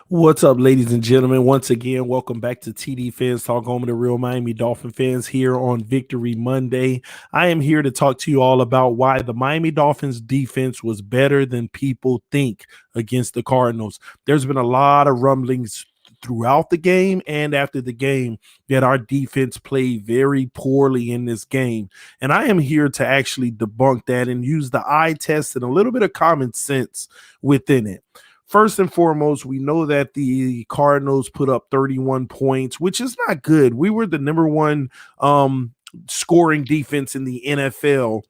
What's up, ladies and gentlemen? Once again, welcome back to TDPHINSTALK, home of the real Miami Dolphin fans here on Victory Monday. I am here to talk to you all about why the Miami Dolphins defense was better than people think against the Cardinals. There's been a lot of rumblings throughout the game and after the game that our defense played very poorly in this game. And I am here to actually debunk that and use the eye test and a little bit of common sense within it. First and foremost, we know that the Cardinals put up 31 points, which is not good. We were the number one scoring defense in the NFL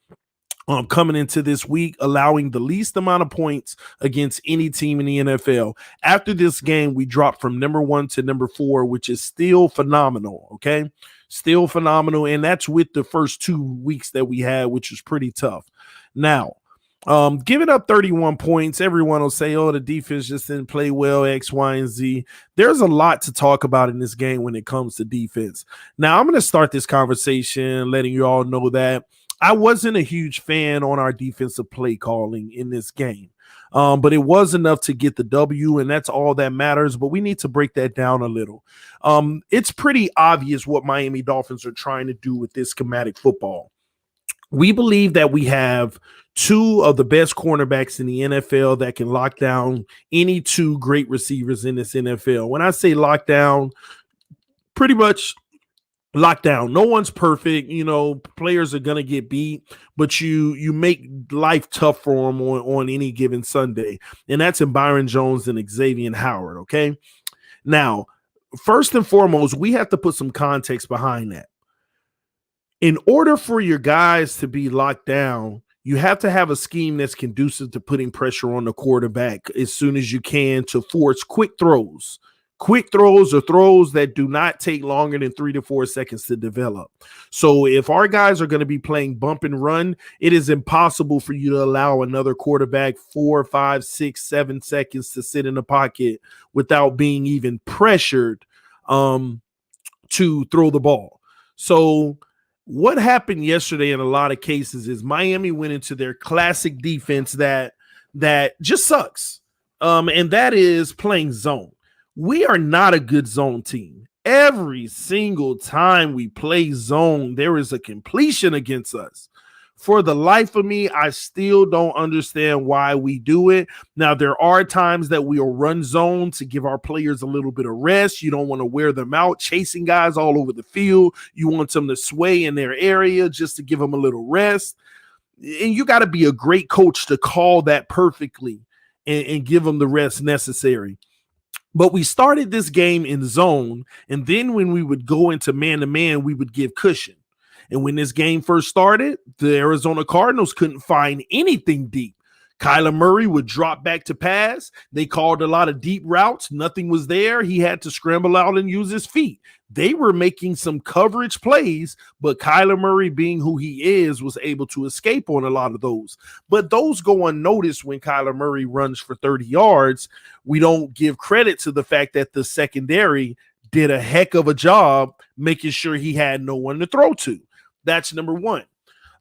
coming into this week, allowing the least amount of points against any team in the NFL. After this game, we dropped from number 1 to number 4, which is still phenomenal, okay? Still phenomenal, and that's with the first 2 weeks that we had, which was pretty tough. Now, giving up 31 points, everyone will say, oh, the defense just didn't play well, X, Y, and Z. There's a lot to talk about in this game when it comes to defense. Now, I'm going to start this conversation letting you all know that I wasn't a huge fan on our defensive play calling in this game. But it was enough to get the W, and that's all that matters. But we need to break that down a little. It's pretty obvious what Miami Dolphins are trying to do with this schematic football. We believe that we have 2 of the best cornerbacks in the NFL that can lock down any 2 great receivers in this NFL. When I say lockdown, pretty much lockdown. No one's perfect. You know, players are going to get beat, but you make life tough for them on any given Sunday. And that's in Byron Jones and Xavier Howard, okay? Now, first and foremost, we have to put some context behind that. In order for your guys to be locked down, you have to have a scheme that's conducive to putting pressure on the quarterback as soon as you can to force quick throws. Quick throws or throws that do not take longer than 3 to 4 seconds to develop. So if our guys are going to be playing bump and run, it is impossible for you to allow another quarterback 4, 5, 6, 7 seconds to sit in the pocket without being even pressured to throw the ball. So what happened yesterday in a lot of cases is Miami went into their classic defense that just sucks, and that is playing zone. We are not a good zone team. Every single time we play zone, there is a completion against us. For the life of me, I still don't understand why we do it. Now, there are times that we'll run zone to give our players a little bit of rest. You don't want to wear them out, chasing guys all over the field. You want them to sway in their area just to give them a little rest. And you got to be a great coach to call that perfectly and give them the rest necessary. But we started this game in zone, and then when we would go into man-to-man, we would give cushion. And when this game first started, the Arizona Cardinals couldn't find anything deep. Kyler Murray would drop back to pass. They called a lot of deep routes. Nothing was there. He had to scramble out and use his feet. They were making some coverage plays, but Kyler Murray, being who he is, was able to escape on a lot of those. But those go unnoticed when Kyler Murray runs for 30 yards. We don't give credit to the fact that the secondary did a heck of a job making sure he had no one to throw to. That's number one.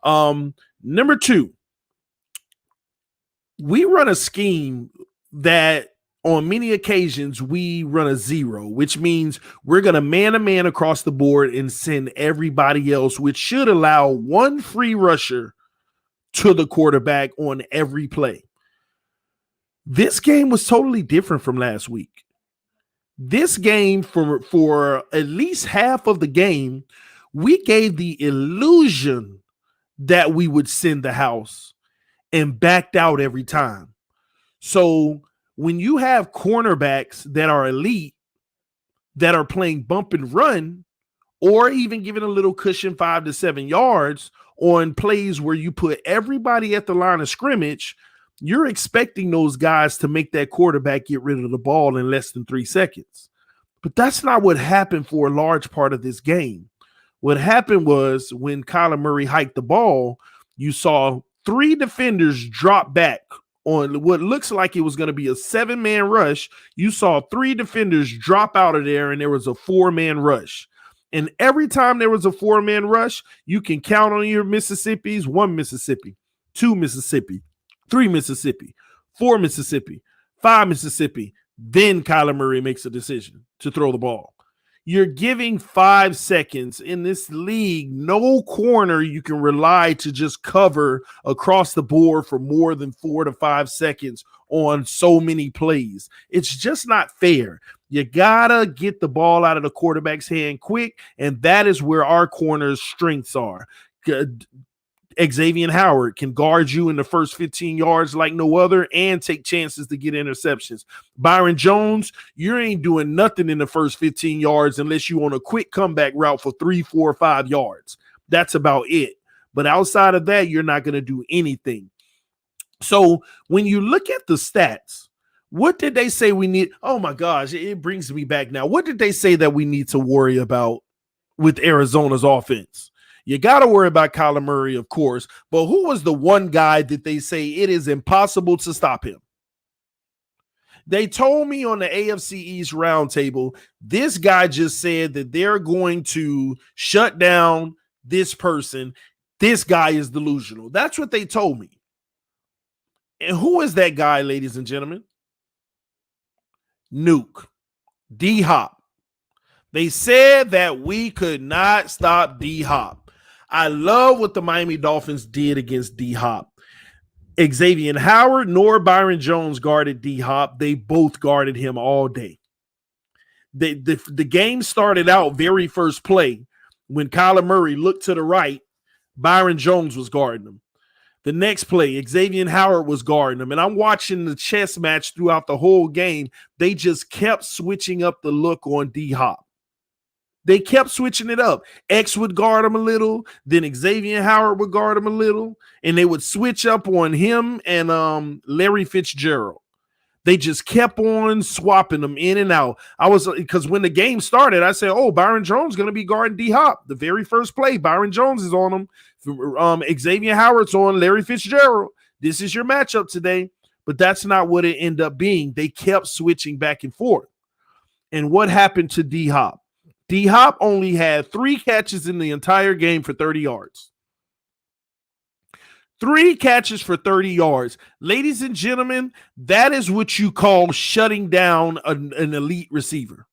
Number two, we run a scheme that on many occasions we run a zero, which means we're going to man-to-man across the board and send everybody else, which should allow one free rusher to the quarterback on every play. This game was totally different from last week. This game, for at least half of the game, we gave the illusion that we would send the house and backed out every time. So when you have cornerbacks that are elite, that are playing bump and run, or even giving a little cushion 5 to 7 yards on plays where you put everybody at the line of scrimmage, you're expecting those guys to make that quarterback get rid of the ball in less than 3 seconds. But that's not what happened for a large part of this game. What happened was when Kyler Murray hiked the ball, you saw 3 defenders drop back on what looks like it was going to be a 7-man rush. You saw 3 defenders drop out of there, and there was a 4-man rush. And every time there was a 4-man rush, you can count on your Mississippis: 1 Mississippi, 2 Mississippi, 3 Mississippi, 4 Mississippi, 5 Mississippi. Then Kyler Murray makes a decision to throw the ball. You're giving 5 seconds in this league. No corner you can rely to just cover across the board for more than 4 to 5 seconds on so many plays. It's just not fair. You gotta get the ball out of the quarterback's hand quick, and that is where our corners' strengths are. Xavier Howard can guard you in the first 15 yards like no other and take chances to get interceptions. Byron Jones, you ain't doing nothing in the first 15 yards unless you on a quick comeback route for 3, 4, 5 yards. That's about it. But outside of that, you're not going to do anything. So when you look at the stats, what did they say we need? Oh my gosh, it brings me back now. What did they say that we need to worry about with Arizona's offense? You got to worry about Kyler Murray, of course, but who was the one guy that they say it is impossible to stop him? They told me on the AFC East roundtable, this guy just said that they're going to shut down this person. This guy is delusional. That's what they told me. And who is that guy, ladies and gentlemen? Nuke. D-Hop. They said that we could not stop D-Hop. I love what the Miami Dolphins did against D-Hop. Xavier Howard nor Byron Jones guarded D-Hop. They both guarded him all day. The game started out very first play when Kyler Murray looked to the right, Byron Jones was guarding him. The next play, Xavier Howard was guarding him. And I'm watching the chess match throughout the whole game. They just kept switching up the look on D-Hop. They kept switching it up. X would guard him a little, then Xavier Howard would guard him a little, and they would switch up on him and Larry Fitzgerald. They just kept on swapping them in and out. Because when the game started, I said, oh, Byron Jones is going to be guarding D-Hop. The very first play, Byron Jones is on him. Xavier Howard's on Larry Fitzgerald. This is your matchup today. But that's not what it ended up being. They kept switching back and forth. And what happened to D-Hop? D-Hop only had 3 catches in the entire game for 30 yards. 3 catches for 30 yards. Ladies and gentlemen, that is what you call shutting down an elite receiver.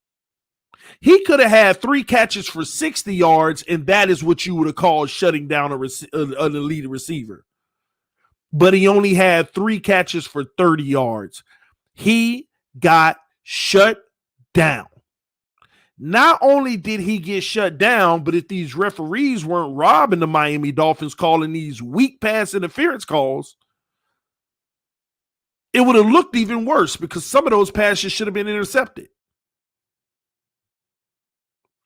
He could have had 3 catches for 60 yards, and that is what you would have called shutting down an elite receiver. But he only had 3 catches for 30 yards. He got shut down. Not only did he get shut down, but if these referees weren't robbing the Miami Dolphins calling these weak pass interference calls, it would have looked even worse because some of those passes should have been intercepted.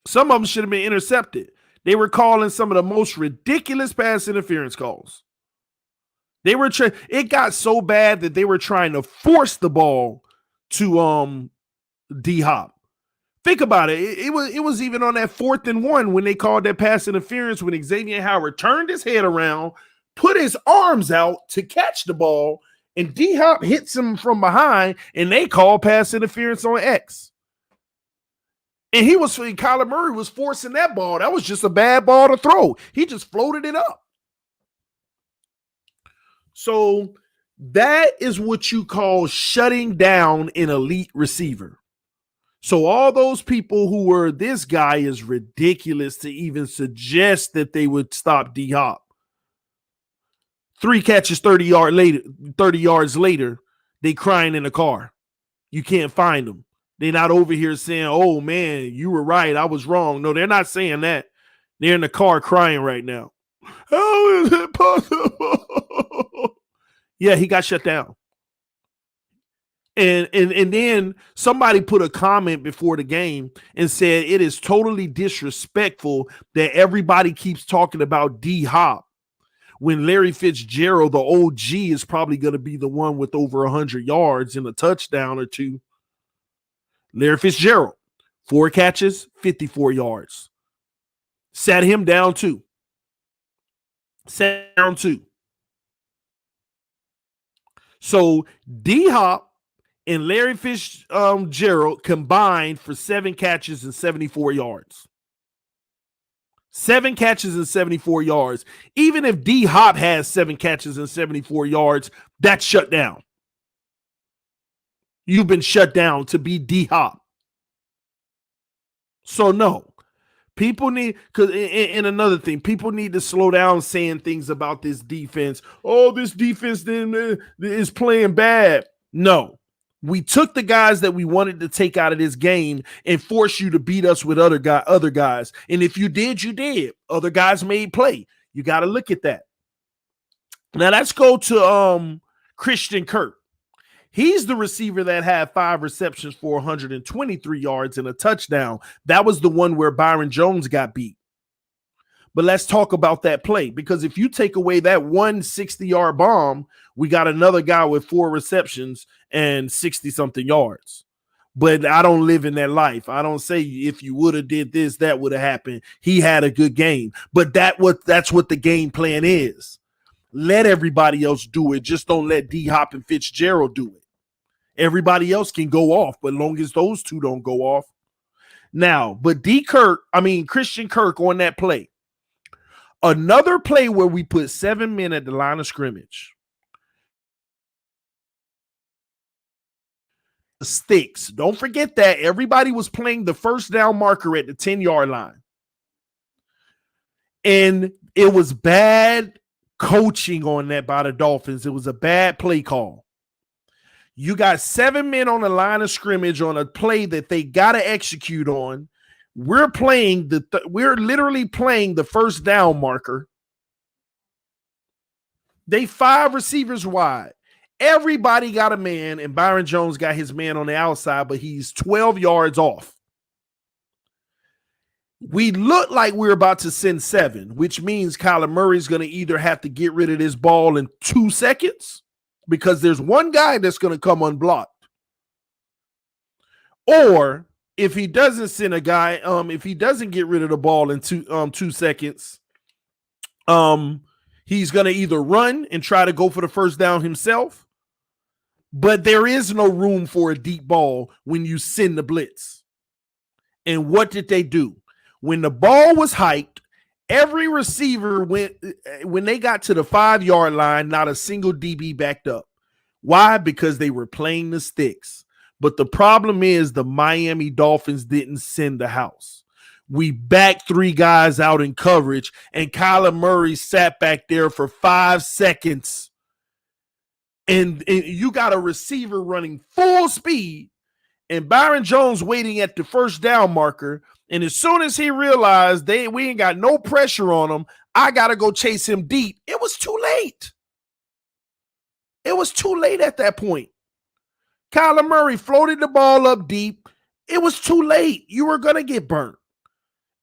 Some of them should have been intercepted. They were calling some of the most ridiculous pass interference calls. It got so bad that they were trying to force the ball to D-Hop. Think about it. It was even on that 4th and 1 when they called that pass interference when Xavier Howard turned his head around, put his arms out to catch the ball, and D-Hop hits him from behind, and they called pass interference on X. And Kyler Murray was forcing that ball. That was just a bad ball to throw. He just floated it up. So that is what you call shutting down an elite receiver. So all those people who were, this guy is ridiculous to even suggest that they would stop D-Hop. 3 catches 30 yards later, they crying in the car. You can't find them. They're not over here saying, oh man, you were right, I was wrong. No, they're not saying that. They're in the car crying right now. How is it possible? Yeah, he got shut down. And then somebody put a comment before the game and said it is totally disrespectful that everybody keeps talking about D-Hop when Larry Fitzgerald, the OG, is probably going to be the one with over 100 yards and a touchdown or 2. Larry Fitzgerald, 4 catches, 54 yards. Sat him down too. So D-Hop and Larry Fitzgerald combined for 7 catches and 74 yards. 7 catches and 74 yards. Even if D-Hop has 7 catches and 74 yards, that's shut down. You've been shut down to be D-Hop. So no. People need, because and another thing, people need to slow down saying things about this defense. Oh, this defense then is playing bad. No, we took the guys that we wanted to take out of this game and force you to beat us with other guys. And if you did, you did. Other guys made play. You got to look at that. Now let's go to Christian Kirk. He's the receiver that had 5 receptions for 123 yards and a touchdown. That was the one where Byron Jones got beat. But let's talk about that play, because if you take away that 160-yard bomb, we got another guy with 4 receptions and 60-something yards. But I don't live in that life. I don't say if you would have did this, that would have happened. He had a good game. But that's what the game plan is. Let everybody else do it. Just don't let D-Hop and Fitzgerald do it. Everybody else can go off, but long as those two don't go off. Now, but Christian Kirk on that play. Another play where we put 7 men at the line of scrimmage. Sticks. Don't forget that everybody was playing the first down marker at the 10-yard line. And it was bad coaching on that by the Dolphins. It was a bad play call. You got 7 men on the line of scrimmage on a play that they got to execute on. We're literally playing the first down marker. They 5 receivers wide. Everybody got a man, and Byron Jones got his man on the outside, but he's 12 yards off. We look like we're about to send 7, which means Kyler Murray's going to either have to get rid of this ball in 2 seconds, because there's one guy that's going to come unblocked. Or if he doesn't send a guy, if he doesn't get rid of the ball in 2 seconds, he's going to either run and try to go for the first down himself. But there is no room for a deep ball when you send the blitz. And what did they do? When the ball was hiked, every receiver went, when they got to the 5-yard line, not a single DB backed up. Why? Because they were playing the sticks. But the problem is the Miami Dolphins didn't send the house. We backed 3 guys out in coverage, and Kyler Murray sat back there for 5 seconds. And you got a receiver running full speed, and Byron Jones waiting at the first down marker. And as soon as he realized we ain't got no pressure on him, I got to go chase him deep. It was too late. It was too late at that point. Kyler Murray floated the ball up deep. It was too late. You were going to get burnt.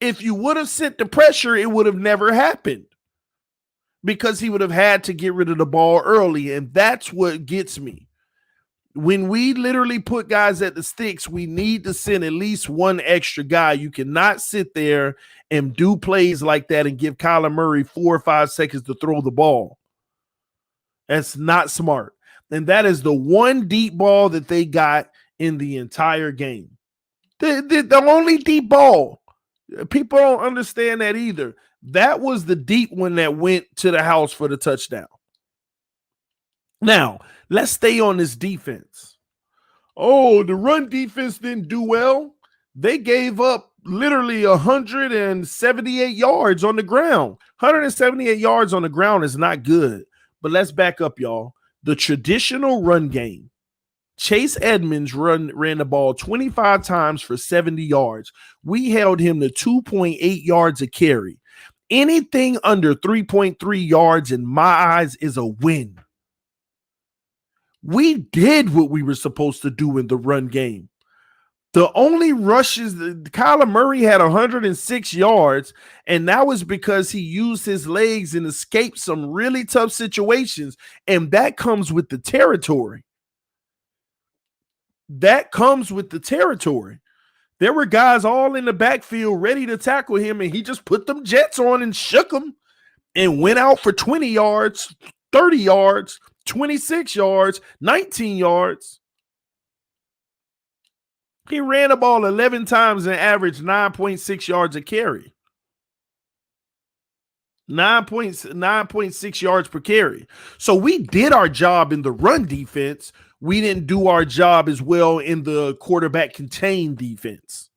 If you would have sent the pressure, it would have never happened, because he would have had to get rid of the ball early. And that's what gets me. When we literally put guys at the sticks, we need to send at least one extra guy. You cannot sit there and do plays like that and give Kyler Murray 4 or 5 seconds to throw the ball. That's not smart. And that is the one deep ball that they got in the entire game. The only deep ball. People don't understand that either. That was the deep one that went to the house for the touchdown. Now, let's stay on this defense. Oh, the run defense didn't do well. They gave up literally 178 yards on the ground. 178 yards on the ground is not good. But let's back up, y'all. The traditional run game. Chase Edmonds ran the ball 25 times for 70 yards. We held him to 2.8 yards a carry. Anything under 3.3 yards in my eyes is a win. We did what we were supposed to do in the run game. The only rushes, Kyler Murray had 106 yards, and that was because he used his legs and escaped some really tough situations, and that comes with the territory. That comes with the territory. There were guys all in the backfield ready to tackle him, and he just put them jets on and shook them and went out for 20 yards, 30 yards, 26 yards, 19 yards. He ran the ball 11 times and averaged 9.6 yards a carry. 9.6 yards per carry. So we did our job in the run defense. We didn't do our job as well in the quarterback contained defense.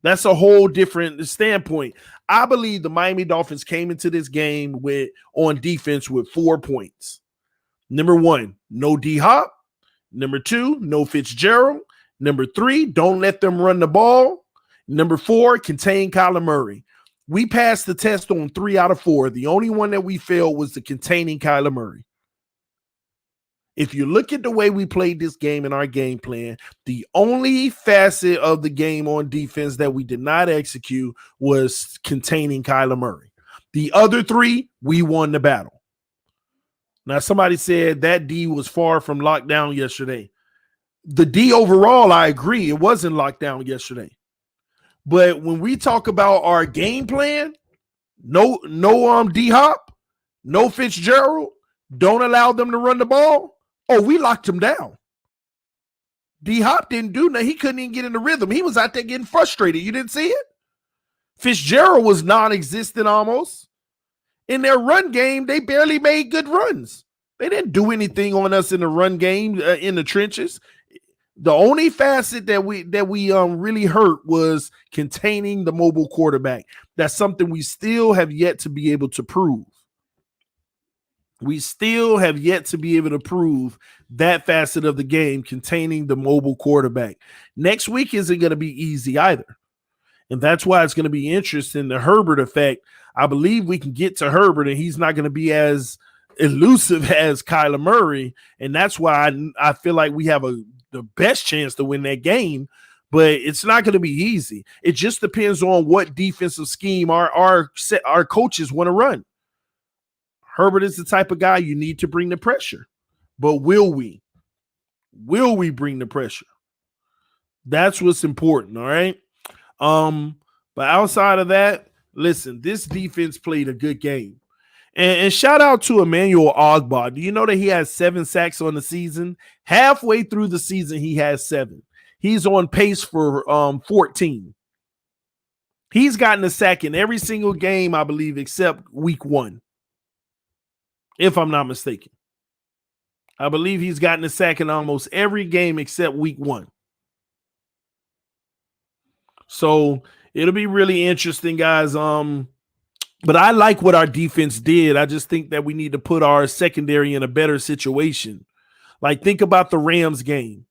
That's a whole different standpoint. I believe the Miami Dolphins came into this game on defense with 4 points. Number 1, no D-Hop. Number 2, no Fitzgerald. Number 3, don't let them run the ball. Number 4, contain Kyler Murray. We passed the test on 3 out of 4. The only one that we failed was the containing Kyler Murray. If you look at the way we played this game in our game plan, the only facet of the game on defense that we did not execute was containing Kyler Murray. The other 3, we won the battle. Now, somebody said that D was far from locked down yesterday. The D overall, I agree, it wasn't locked down yesterday. But when we talk about our game plan, no D-Hop, no Fitzgerald, don't allow them to run the ball. Oh, we locked him down. D-Hop didn't do nothing. He couldn't even get in the rhythm. He was out there getting frustrated. You didn't see it? Fitzgerald was non-existent almost. In their run game, they barely made good runs. They didn't do anything on us in the run game in the trenches. The only facet that we really hurt was containing the mobile quarterback. That's something we still have yet to be able to prove. We still have yet to be able to prove that facet of the game, containing the mobile quarterback. Next week isn't going to be easy either. And that's why it's going to be interesting. The Herbert effect, I believe we can get to Herbert and he's not going to be as elusive as Kyler Murray. And that's why I feel like we have the best chance to win that game, but it's not going to be easy. It just depends on what defensive scheme our coaches want to run. Herbert is the type of guy you need to bring the pressure. But will we? Will we bring the pressure? That's what's important, all right? But outside of that, listen, this defense played a good game. And shout out to Emmanuel Ogbah. Do you know that he has 7 sacks on the season? Halfway through the season, he has 7. He's on pace for 14. He's gotten a sack in every single game, I believe, except week 1. If I'm not mistaken. I believe he's gotten a sack in almost every game except week 1. So it'll be really interesting, guys. But I like what our defense did. I just think that we need to put our secondary in a better situation. Like, think about the Rams game.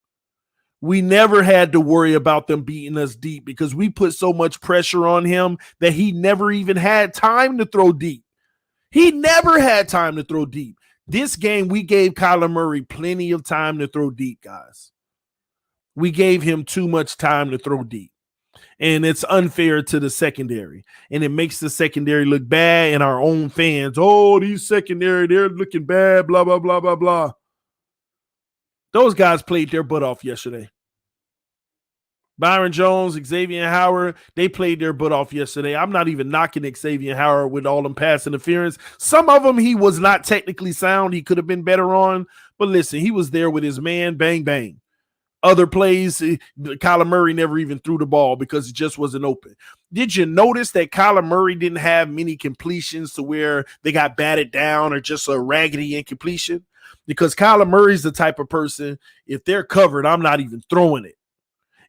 We never had to worry about them beating us deep because we put so much pressure on him that he never even had time to throw deep. He never had time to throw deep. This game, we gave Kyler Murray plenty of time to throw deep, guys. We gave him too much time to throw deep. And it's unfair to the secondary. And it makes the secondary look bad and our own fans. Oh, these secondary, they're looking bad, blah, blah, blah, blah, blah. Those guys played their butt off yesterday. Byron Jones, Xavier Howard, they played their butt off yesterday. I'm not even knocking Xavier Howard with all them pass interference. Some of them he was not technically sound. He could have been better on. But listen, he was there with his man, bang, bang. Other plays, Kyler Murray never even threw the ball because it just wasn't open. Did you notice that Kyler Murray didn't have many completions to where they got batted down or just a raggedy incompletion? Because Kyler Murray's the type of person, if they're covered, I'm not even throwing it.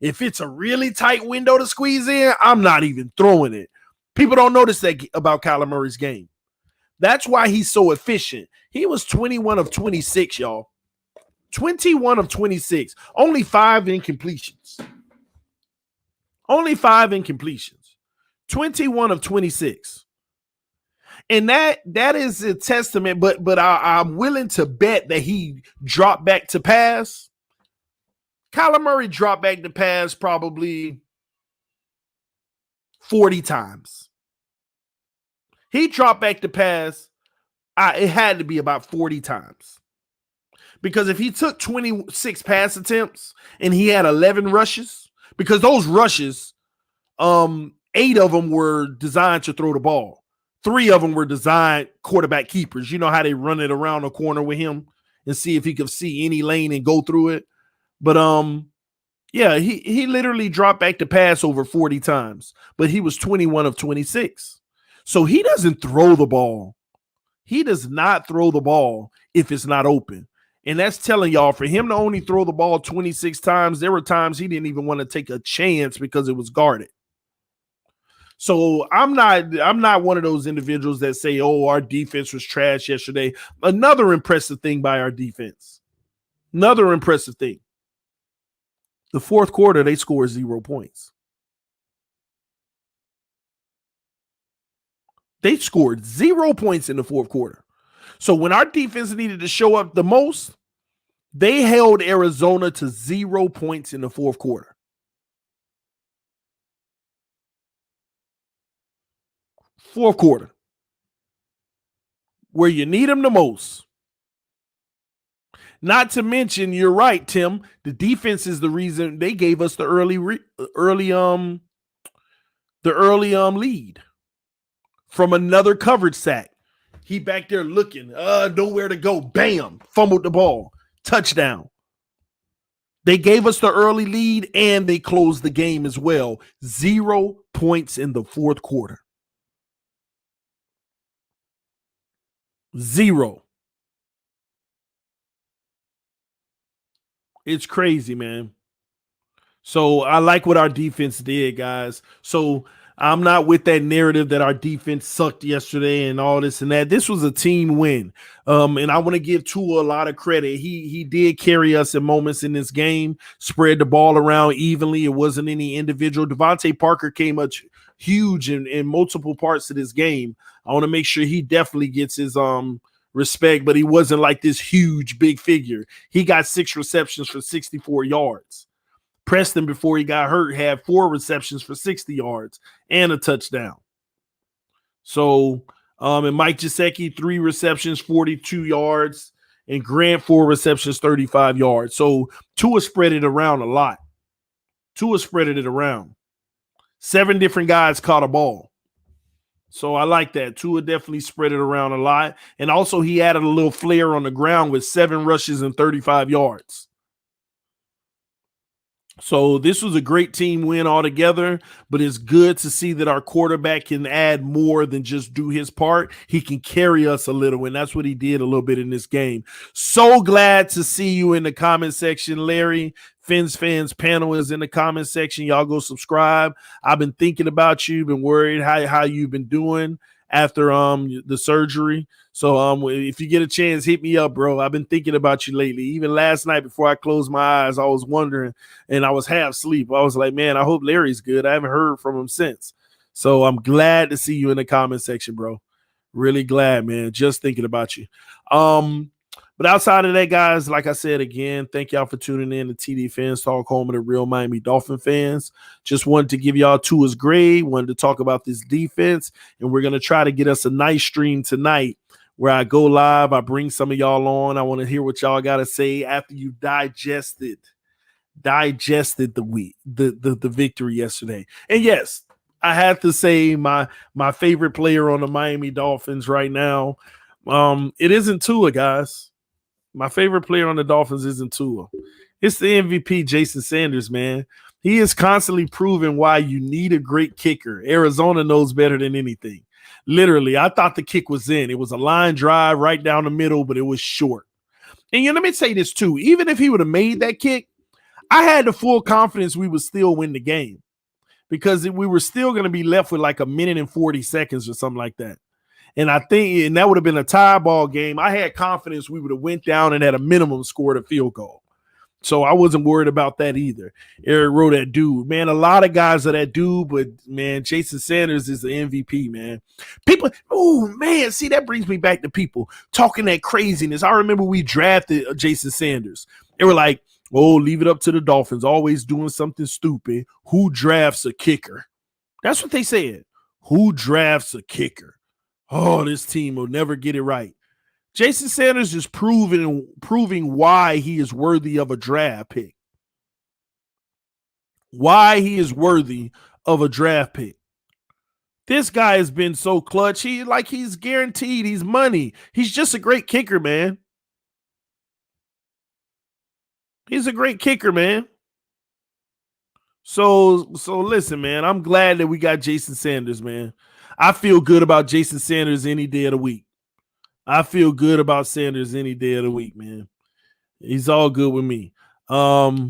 If it's a really tight window to squeeze in, I'm not even throwing it. People don't notice that about Kyler Murray's game. That's why he's so efficient. He was 21 of 26, y'all. 21 of 26. Only 5 incompletions. Only 5 incompletions. 21 of 26. And that is a testament, but I'm willing to bet that he dropped back to pass. Kyler Murray dropped back to pass probably 40 times. He dropped back to pass, it had to be about 40 times. Because if he took 26 pass attempts and he had 11 rushes, because those rushes, 8 of them were designed to throw the ball. 3 of them were designed quarterback keepers. You know how they run it around the corner with him and see if he could see any lane and go through it. But yeah, he literally dropped back to pass over 40 times, but he was 21 of 26. So he doesn't throw the ball. He does not throw the ball if it's not open. And that's telling y'all, for him to only throw the ball 26 times, there were times he didn't even want to take a chance because it was guarded. So I'm not one of those individuals that say, oh, our defense was trash yesterday. Another impressive thing by our defense. Another impressive thing. The fourth quarter, they scored 0 points. They scored 0 points in the fourth quarter. So when our defense needed to show up the most, they held Arizona to 0 points in the fourth quarter. Fourth quarter, where you need them the most. Not to mention, you're right, Tim. The defense is the reason they gave us the early lead from another coverage sack. He back there looking, nowhere to go. Bam, fumbled the ball, touchdown. They gave us the early lead and they closed the game as well. 0 points in the fourth quarter. 0. It's crazy, man. So I like what our defense did, guys. So I'm not with that narrative that our defense sucked yesterday and all this and that. This was a team win. And I want to give Tua a lot of credit. He did carry us in moments in this game, spread the ball around evenly. It wasn't any individual. Devontae Parker came up huge in multiple parts of this game. I want to make sure he definitely gets his respect, but he wasn't like this huge big figure. He got 6 receptions for 64 yards. Preston, before he got hurt, had 4 receptions for 60 yards and a touchdown. So, and Mike Gesicki, 3 receptions, 42 yards, and Grant, 4 receptions, 35 yards. So Tua spread it around a lot. Tua spread it around. 7 different guys caught a ball. So I like that. Tua definitely spread it around a lot. And also he added a little flair on the ground with 7 rushes and 35 yards. So this was a great team win altogether, but it's good to see that our quarterback can add more than just do his part. He can carry us a little, and that's what he did a little bit in this game. So glad to see you in the comment section, Larry. Fins Fans panel is in the comment section. Y'all go subscribe. I've been thinking about you, been worried how you've been doing after the surgery. So if you get a chance, hit me up, bro. I've been thinking about you lately. Even last night before I closed my eyes, I was wondering, and I was half asleep. I was like, man, I hope Larry's good. I haven't heard from him since. So I'm glad to see you in the comment section, bro. Really glad, man. Just thinking about you. But outside of that, guys, like I said again, thank y'all for tuning in to TD Fans Talk, home of the real Miami Dolphin fans. Just wanted to give y'all Tua's grade, wanted to talk about this defense, and we're going to try to get us a nice stream tonight where I go live. I bring some of y'all on. I want to hear what y'all got to say after you digested the victory yesterday. And yes, I have to say my favorite player on the Miami Dolphins right now, it isn't Tua, guys. My favorite player on the Dolphins isn't Tua. It's the MVP, Jason Sanders, man. He is constantly proving why you need a great kicker. Arizona knows better than anything. Literally, I thought the kick was in. It was a line drive right down the middle, but it was short. And let me say this too. Even if he would have made that kick, I had the full confidence we would still win the game because we were still going to be left with like 1 minute and 40 seconds or something like that. And I think, and that would have been a tie ball game. I had confidence we would have went down and at a minimum scored a field goal. So I wasn't worried about that either. Eric wrote that dude. Man, a lot of guys are that dude, but man, Jason Sanders is the MVP, man. People, oh man, see, that brings me back to people talking that craziness. I remember we drafted Jason Sanders. They were like, oh, leave it up to the Dolphins, always doing something stupid. Who drafts a kicker? That's what they said. Who drafts a kicker? Oh, this team will never get it right. Jason Sanders is proving why he is worthy of a draft pick. Why he is worthy of a draft pick. This guy has been so clutch. He's guaranteed. He's money. He's just a great kicker, man. He's a great kicker, man. So listen, man. I'm glad that we got Jason Sanders, man. I feel good about Jason Sanders any day of the week. I feel good about Sanders any day of the week, man. He's all good with me. All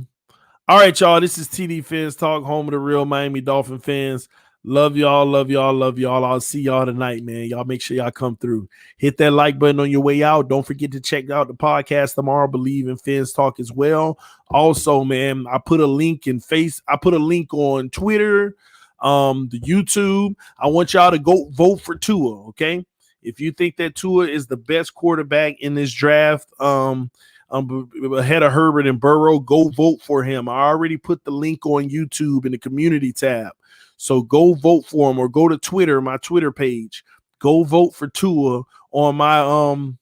right, y'all. This is TD Fans Talk, home of the real Miami Dolphin fans. Love y'all, love y'all, love y'all. I'll see y'all tonight, man. Y'all make sure y'all come through. Hit that like button on your way out. Don't forget to check out the podcast tomorrow, Believe in Fans Talk as well. Also, man, I put a link on Twitter, the YouTube. I want y'all to go vote for Tua, okay? If you think that Tua is the best quarterback in this draft, ahead of Herbert and Burrow, go vote for him. I already put the link on YouTube in the community tab. So go vote for him, or go to Twitter, my Twitter page. Go vote for Tua on my on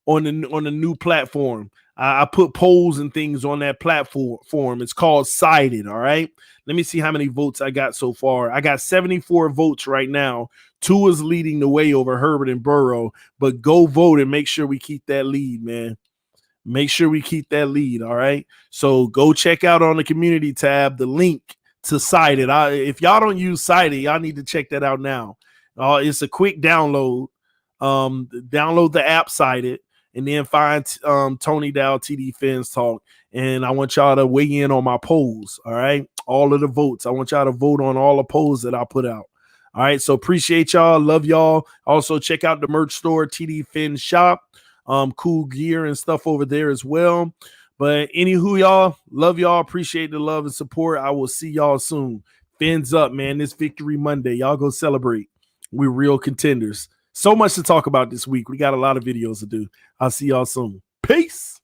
the new platform. I put polls and things on that platform. It's called Sided, all right? Let me see how many votes I got so far. I got 74 votes right now. Tua's leading the way over Herbert and Burrow, but go vote and make sure we keep that lead, man. Make sure we keep that lead, all right? So go check out on the community tab the link to Sided. If y'all don't use Sided, y'all need to check that out now. It's a quick download. Download the app Sided, and then find Tony Dow, TD Fans Talk. And I want y'all to weigh in on my polls, all right? All of the votes. I want y'all to vote on all the polls that I put out. All right, so appreciate y'all. Love y'all. Also, check out the merch store, TD Fin Shop. Cool gear and stuff over there as well. But anywho, y'all, love y'all. Appreciate the love and support. I will see y'all soon. Fins up, man. This Victory Monday. Y'all go celebrate. We're real contenders. So much to talk about this week. We got a lot of videos to do. I'll see y'all soon. Peace.